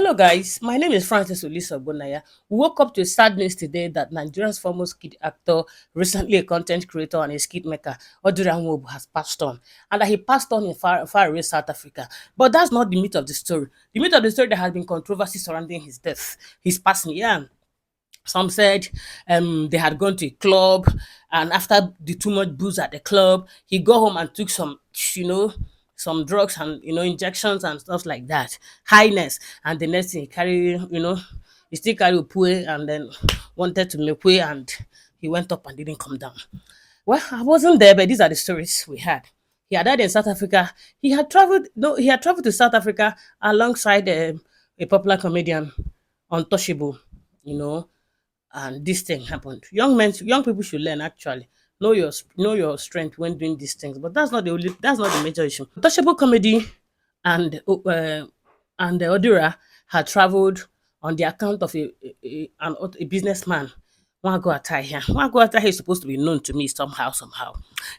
Hello, guys. My name is Francis Olisa Bonaya. We woke up to sad news today that Nigeria's foremost kid actor, recently a content creator and a skit maker, Odira NWOBU, has passed on, and that he passed on in far away South Africa. But that's not the meat of the story. The meat of the story, there has been controversy surrounding his death, his passing. Yeah, some said they had gone to a club, and after the too much booze at the club, he got home and took some, some drugs and injections and stuff like that. Highness, and the next thing he carry, he still carry Opue and then wanted to make way, and he went up and didn't come down. Well, I wasn't there, but these are the stories we had. He had died in South Africa. He had traveled. No, he had traveled to South Africa alongside a popular comedian, Untouchable. You know, and this thing happened. Young people should learn actually. Know your strength when doing these things. But that's not the major issue. Touchable comedy and the Odira had traveled on the account of a businessman. One go is supposed to be known to me somehow,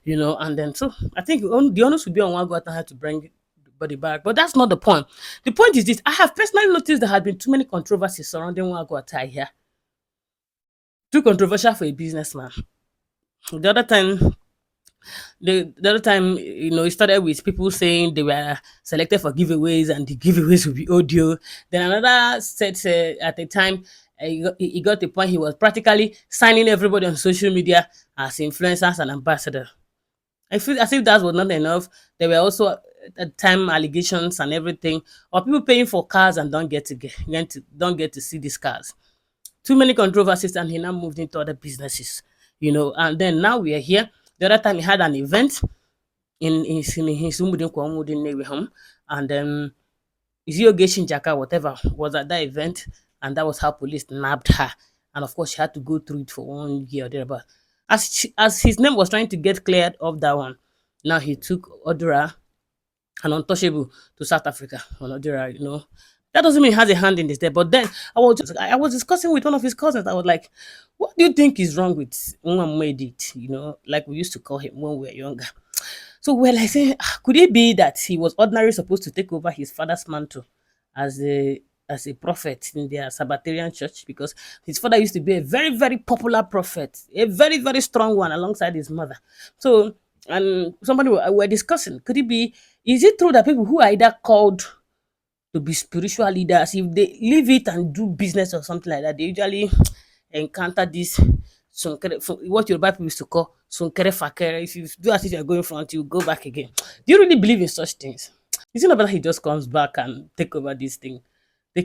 and then so I think the onus would be on one go to bring the body back. But that's not the point. The point is this: I have personally noticed there had been too many controversies surrounding one go here. Too controversial for a businessman. The other time, the other time, it started with people saying they were selected for giveaways and the giveaways would be audio. Then another said at the time, he got the point he was practically signing everybody on social media as influencers and ambassador. I feel as if that was not enough. There were also at the time allegations and everything, or people paying for cars and don't get to see these cars. Too many controversies, and he now moved into other businesses, and then now we are here. The other time he had an event in his home, and Izio Jaka, whatever, was at that event, and that was how police nabbed her. And of course, she had to go through it for 1 year or thereabout. As his name was trying to get cleared of that one, now he took Odura and Untouchable to South Africa on Odira. That doesn't mean he has a hand in this there. But then I was discussing with one of his cousins. I was like, what do you think is wrong with Nwamedi? Like we used to call him when we were younger. So we're like saying, could it be that he was ordinarily supposed to take over his father's mantle as a prophet in their Sabbatarian church? Because his father used to be a very, very popular prophet, a very, very strong one alongside his mother. So, and somebody were discussing, is it true that people who are either called to be spiritual leaders, if they leave it and do business or something like that, they usually encounter this what your Bible used to call sunkere fakere. If you do as if you're going front, you go back again. Do you really believe in such things? Is it not better he just comes back and take over this thing